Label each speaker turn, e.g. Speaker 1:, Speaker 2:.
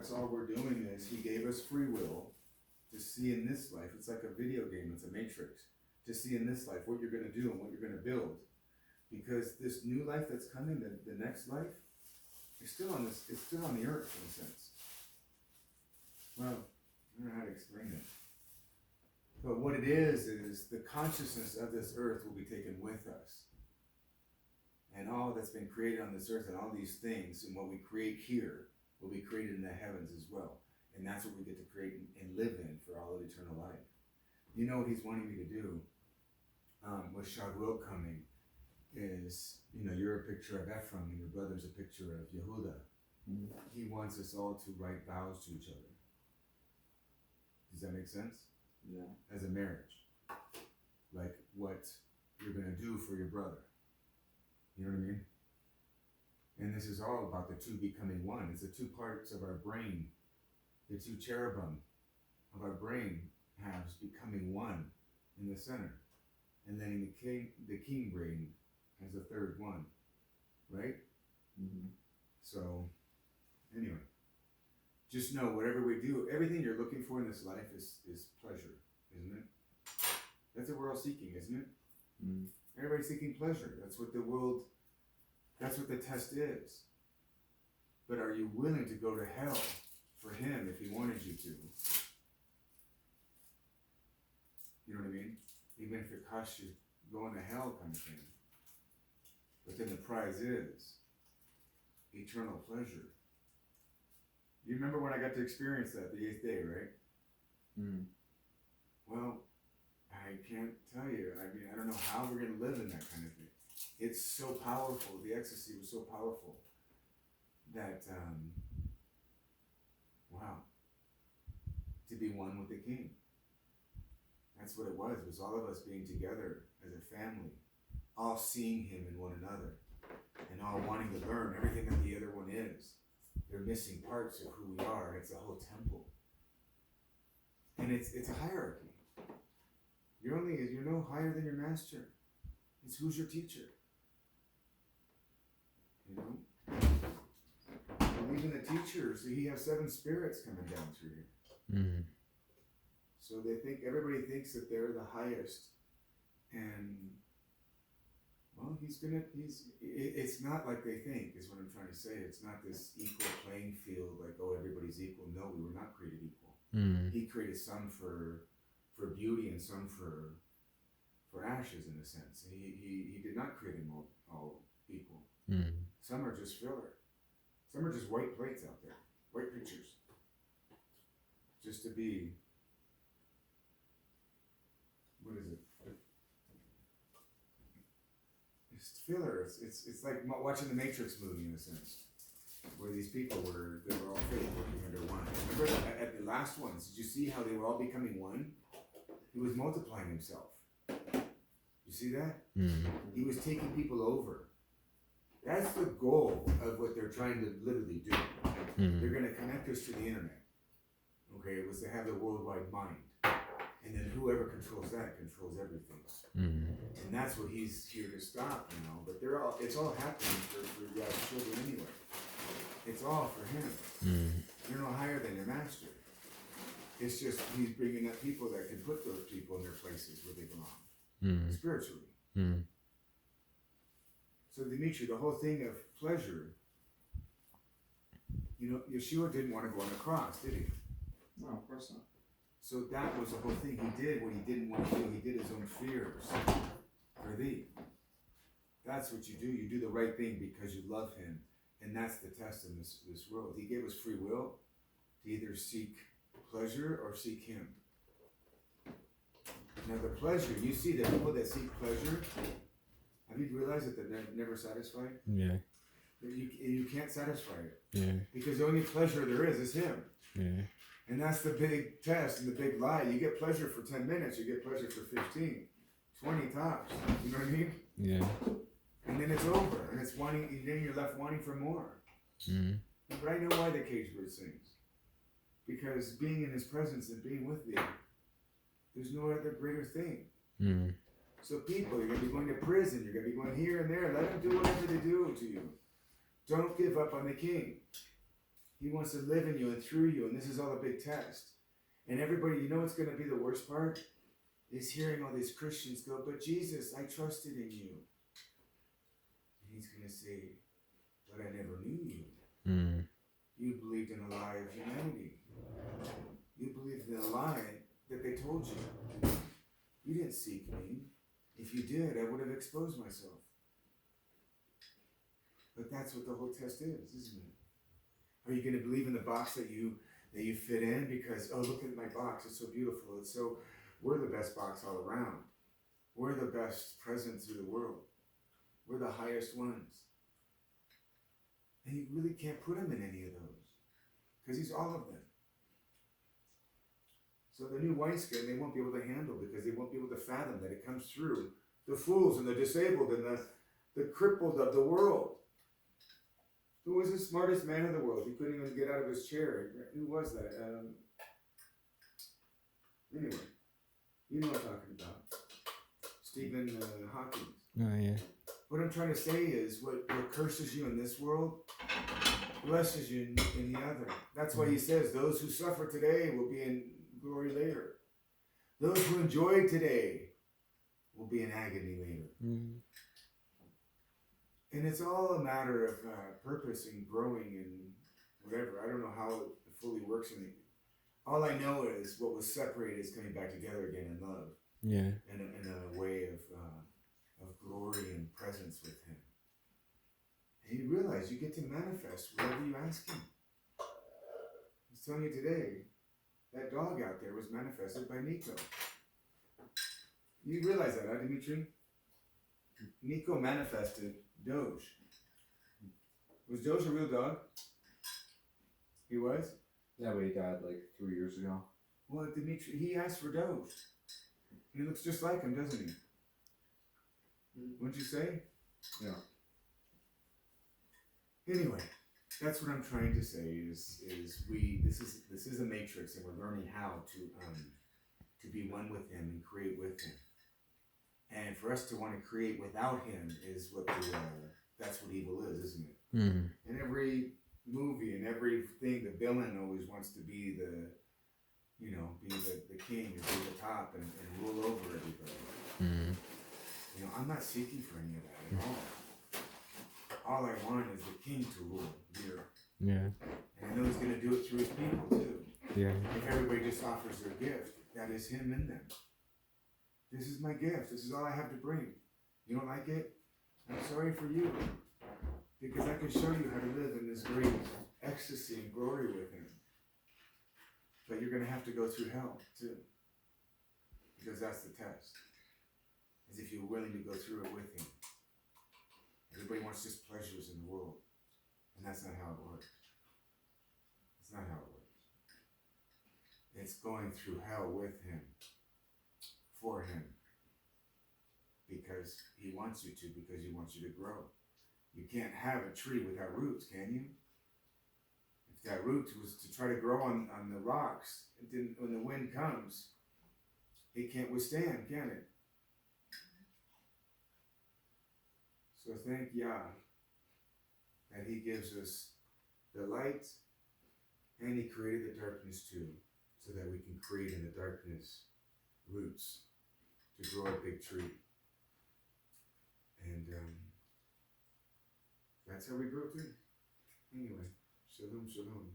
Speaker 1: that's all we're doing is he gave us free will to see in this life. It's like a video game, it's a matrix. To see in this life what you're going to do and what you're going to build. Because this new life that's coming, the next life, it's still on the earth in a sense. Well, I don't know how to explain it. But what it is the consciousness of this earth will be taken with us. And all that's been created on this earth and all these things and what we create here will be created in the heavens as well. And that's what we get to create and live in for all of eternal life. You know what he's wanting me to do with Shavuot coming is, you're a picture of Ephraim and your brother's a picture of Yehuda. Mm-hmm. He wants us all to write vows to each other. Does that make sense?
Speaker 2: Yeah.
Speaker 1: As a marriage. Like what you're going to do for your brother. You know what I mean? And this is all about the two becoming one. It's the two parts of our brain, the two cherubim of our brain halves becoming one in the center. And then the king brain has a third one, right?
Speaker 2: Mm-hmm.
Speaker 1: So, anyway, just know whatever we do, everything you're looking for in this life is pleasure, isn't it? That's what we're all seeking, isn't it?
Speaker 2: Mm-hmm.
Speaker 1: Everybody's seeking pleasure. That's what the test is. But are you willing to go to hell for him if he wanted you to? You know what I mean? Even if it costs you going to hell kind of thing. But then the prize is eternal pleasure. You remember when I got to experience that the 8th day, right?
Speaker 2: Mm.
Speaker 1: Well, I can't tell you. I mean, I don't know how we're going to live in that kind of thing. It's so powerful. The ecstasy was so powerful that, wow, to be one with the King. That's what it was. It was all of us being together as a family, all seeing him in one another, and all wanting to learn everything that the other one is. They're missing parts of who we are. It's a whole temple. And it's a hierarchy. You're no higher than your master. It's who's your teacher. You know? And even the teachers, he has 7 spirits coming down through here.
Speaker 2: Mm.
Speaker 1: So everybody thinks that they're the highest. And, well, it's not like they think, is what I'm trying to say. It's not this equal playing field, like, oh, everybody's equal. No, we were not created equal.
Speaker 2: Mm.
Speaker 1: He created some for beauty and some for ashes, in a sense. He did not create them all equal.
Speaker 2: Mm.
Speaker 1: Some are just filler. Some are just white plates out there, white pictures. Just to be, what is it? It's filler. It's like watching the Matrix movie, in a sense, where these people they were all fake, working under one. Remember at the last ones, did you see how they were all becoming one? He was multiplying himself. You see that?
Speaker 2: Mm.
Speaker 1: He was taking people over. That's the goal of what they're trying to literally do.
Speaker 2: Mm.
Speaker 1: They're going to connect us to the internet. Okay, it was to have the worldwide mind. And then whoever controls that controls everything.
Speaker 2: Mm.
Speaker 1: And that's what he's here to stop, But it's all happening for God's children anyway. It's all for him.
Speaker 2: Mm.
Speaker 1: You're no higher than your master. It's just he's bringing up people that can put those people in their places where they belong.
Speaker 2: Mm.
Speaker 1: Spiritually.
Speaker 2: Mm.
Speaker 1: So Dimitri, the whole thing of pleasure, Yeshua didn't want to go on the cross, did he?
Speaker 2: No, of course not.
Speaker 1: So that was the whole thing. He did what he didn't want to do. He did his own fears for thee. That's what you do. You do the right thing because you love him. And that's the test in this world. He gave us free will to either seek pleasure or seek him. Now the pleasure, you see the people that seek pleasure, have you realized that they're never satisfied?
Speaker 2: Yeah.
Speaker 1: You can't satisfy it.
Speaker 2: Yeah.
Speaker 1: Because the only pleasure there is him.
Speaker 2: Yeah.
Speaker 1: And that's the big test and the big lie. You get pleasure for 10 minutes, you get pleasure for 15, 20 tops. You know what I mean?
Speaker 2: Yeah.
Speaker 1: And then it's over. And then you're left wanting for more.
Speaker 2: Mm.
Speaker 1: But I know why the cage bird sings. Because being in his presence and being with thee, there's no other greater thing.
Speaker 2: Mm.
Speaker 1: So people, you're going to be going to prison, you're going to be going here and there. Let them do whatever they do to you. Don't give up on the king. He wants to live in you and through you, and this is all a big test. And everybody, you know what's going to be the worst part? Is hearing all these Christians go, but Jesus, I trusted in you. And he's going to say, but I never knew you.
Speaker 2: Mm.
Speaker 1: You believed in a lie of humanity. You believed in a lie that they told you. You didn't seek me. If you did, I would have exposed myself. But that's what the whole test is, isn't it? Are you going to believe in the box that you fit in because, oh, look at my box, it's so beautiful, we're the best box all around. We're the best present through the world. We're the highest ones. And you really can't put him in any of those because he's all of them. So the new wineskin, they won't be able to handle because they won't be able to fathom that it comes through the fools and the disabled and the crippled of the world. Who was the smartest man in the world? He couldn't even get out of his chair. Who was that? Anyway, you know what I'm talking about. Stephen Hawking.
Speaker 2: Oh, yeah.
Speaker 1: What I'm trying to say is what curses you in this world blesses you in the other. That's why he says those who suffer today will be in glory later. Those who enjoy today will be in agony later.
Speaker 2: Mm.
Speaker 1: And it's all a matter of purpose and growing and whatever. I don't know how it fully works. All I know is what was separated is coming back together again in love.
Speaker 2: Yeah.
Speaker 1: In a way of glory and presence with him. And you realize you get to manifest whatever you ask him. I was telling you today, that dog out there was manifested by Nico. You realize that, huh, Dimitri? Nico manifested Doge. Was Doge a real dog? He was?
Speaker 2: Yeah, but he died like 3 years ago.
Speaker 1: Well, Dimitri, he asked for Doge. He looks just like him, doesn't he? Wouldn't you say?
Speaker 2: Yeah.
Speaker 1: Anyway, that's what I'm trying to say is this is a matrix, and we're learning how to be one with him and create with him. And for us to want to create without him is what that's what evil is, isn't it?
Speaker 2: Mm.
Speaker 1: In every movie and everything, the villain always wants to be the king, and be the top, and rule over everybody.
Speaker 2: Mm.
Speaker 1: I'm not seeking for any of that at all. All I want is the king to rule here.
Speaker 2: Yeah.
Speaker 1: And I know he's going to do it through his people too.
Speaker 2: Yeah.
Speaker 1: If everybody just offers their gift, that is him in them. This is my gift. This is all I have to bring. You don't like it? I'm sorry for you. Because I can show you how to live in this great ecstasy and glory with him. But you're going to have to go through hell too. Because that's the test. As if you're willing to go through it with him. Everybody wants just pleasures in the world. And that's not how it works. It's not how it works. It's going through hell with him. For him. Because he wants you to, because he wants you to grow. You can't have a tree without roots, can you? If that root was to try to grow on the rocks, when the wind comes, it can't withstand, can it? So thank Yah that he gives us the light and he created the darkness too, so that we can create in the darkness roots to grow a big tree. And that's how we grow too. Anyway, shalom, shalom.